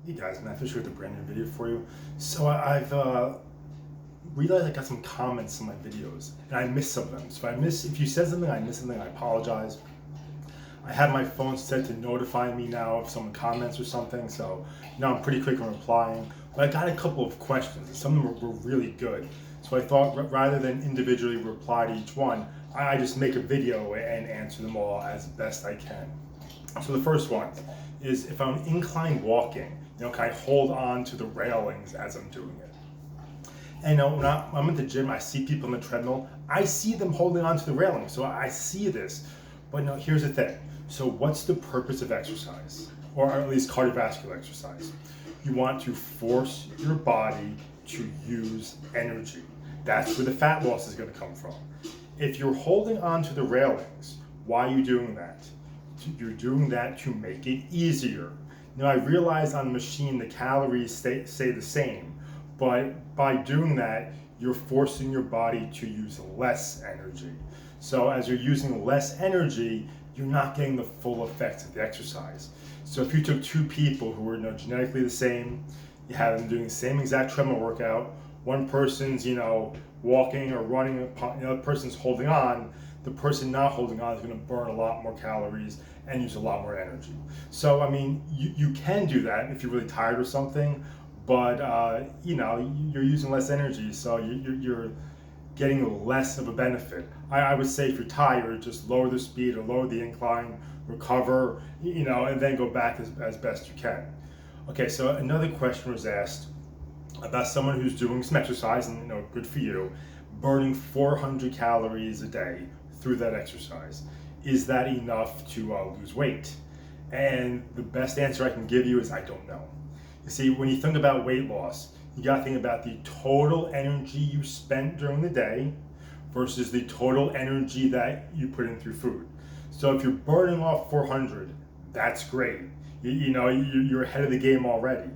Hey guys, Matt Fisher with a brand new video for you. So I've realized I got some comments on my videos, and I missed some of them. So if you said something, I missed something, I apologize. I have my phone set to notify me now if someone comments or something, so I'm pretty quick on replying. But I got a couple of questions, and some of them were really good. So I thought rather than individually reply to each one, I just make a video and answer them all as best I can. So the first one is, if I'm incline walking, can I hold on to the railings as I'm doing it? And when I'm at the gym, I see people on the treadmill. I see them holding on to the railing, so I see this. But here's the thing. So what's the purpose of exercise, or at least cardiovascular exercise? You want to force your body to use energy. That's where the fat loss is going to come from. If you're holding on to the railings, why are you doing that? You're doing that to make it easier. Now, I realize on the machine the calories stay the same, but by doing that, you're forcing your body to use less energy. So as you're using less energy, you're not getting the full effects of the exercise. So if you took two people who were genetically the same, you have them doing the same exact treadmill workout, one person's walking or running, the other person's holding on, the person not holding on is going to burn a lot more calories and use a lot more energy. So, you can do that if you're really tired or something, but, you're using less energy, so you're getting less of a benefit. I would say if you're tired, just lower the speed or lower the incline, recover, and then go back as best you can. Okay, so another question was asked about someone who's doing some exercise, and good for you, burning 400 calories a day through that exercise. Is that enough to lose weight? And the best answer I can give you is I don't know. You see, when you think about weight loss, you got to think about the total energy you spent during the day versus the total energy that you put in through food. So if you're burning off 400, that's great. You're ahead of the game already.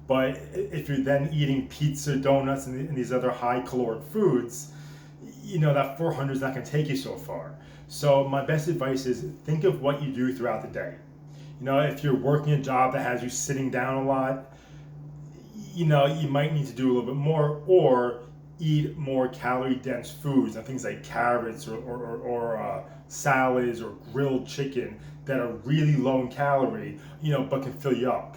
But if you're then eating pizza, donuts, and these other high caloric foods, that 400 is not going to take you so far. So my best advice is think of what you do throughout the day. If you're working a job that has you sitting down a lot, you might need to do a little bit more, or eat more calorie dense foods, and things like carrots or salads or grilled chicken that are really low in calorie, but can fill you up.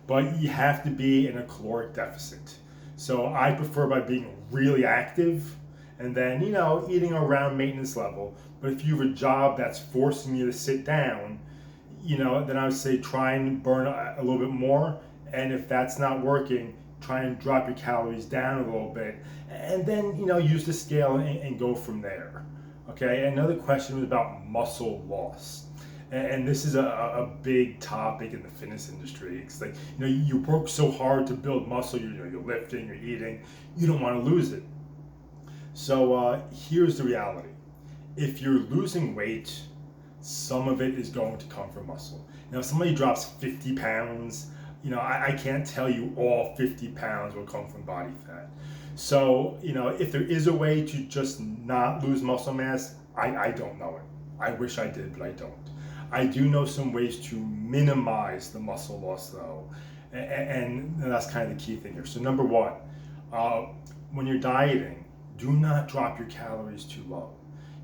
But you have to be in a caloric deficit. So I prefer by being really active and then, eating around maintenance level. But if you have a job that's forcing you to sit down, then I would say try and burn a little bit more. And if that's not working, try and drop your calories down a little bit. And then, use the scale and go from there. Okay, another question was about muscle loss. And this is a big topic in the fitness industry. It's like, you work so hard to build muscle, you're lifting, you're eating, you don't want to lose it. So here's the reality. If you're losing weight, some of it is going to come from muscle. Now, if somebody drops 50 pounds, I can't tell you all 50 pounds will come from body fat. So, if there is a way to just not lose muscle mass, I don't know it. I wish I did, but I don't. I do know some ways to minimize the muscle loss, though, and that's kind of the key thing here. So number one, when you're dieting, do not drop your calories too low.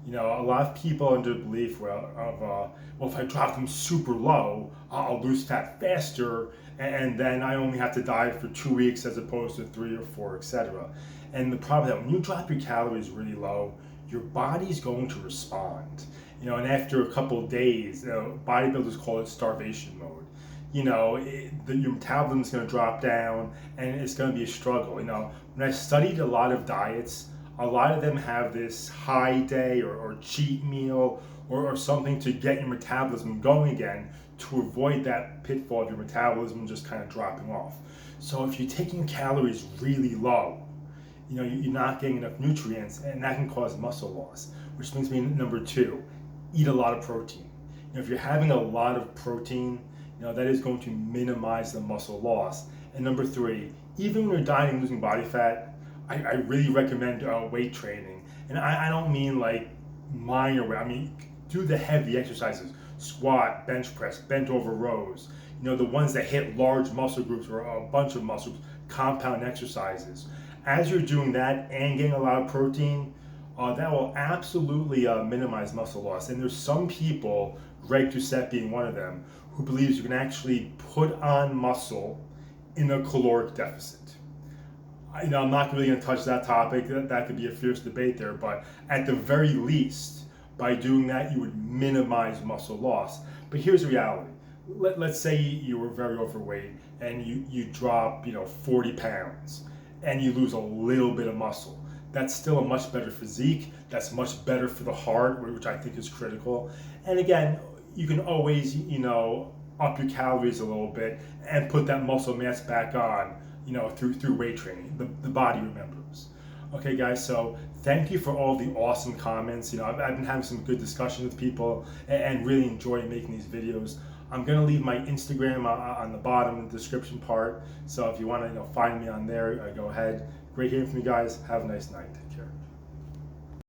A lot of people are under the belief, if I drop them super low, I'll lose fat faster, and then I only have to diet for 2 weeks as opposed to 3 or 4, etc. And the problem is that when you drop your calories really low, your body's going to respond. And after a couple of days, bodybuilders call it starvation mode. Your metabolism is going to drop down, and it's going to be a struggle. When I studied a lot of diets, a lot of them have this high day or cheat meal or something to get your metabolism going again, to avoid that pitfall of your metabolism just kind of dropping off. So if you're taking calories really low, you're not getting enough nutrients, and that can cause muscle loss, which brings me to number two, eat a lot of protein. If you're having a lot of protein, that is going to minimize the muscle loss. And number three, even when you're dieting, losing body fat, I really recommend weight training. And I don't mean like minor weight, do the heavy exercises, squat, bench press, bent over rows, you know, the ones that hit large muscle groups or a bunch of muscle groups, compound exercises. As you're doing that and getting a lot of protein, that will absolutely minimize muscle loss. And there's some people, Greg Doucette being one of them, who believes you can actually put on muscle in a caloric deficit. You know, I'm not really going to touch that topic. That could be a fierce debate there, but at the very least, by doing that, you would minimize muscle loss. But here's the reality. Let's say you were very overweight and you drop, 40 pounds and you lose a little bit of muscle. That's still a much better physique. That's much better for the heart, which I think is critical. And again, you can always, up your calories a little bit and put that muscle mass back on, through weight training. The body remembers. Okay, guys, so thank you for all the awesome comments. I've been having some good discussion with people and really enjoying making these videos. I'm going to leave my Instagram on the bottom in the description part. So if you want to find me on there, go ahead. Great hearing from you guys. Have a nice night. Take care.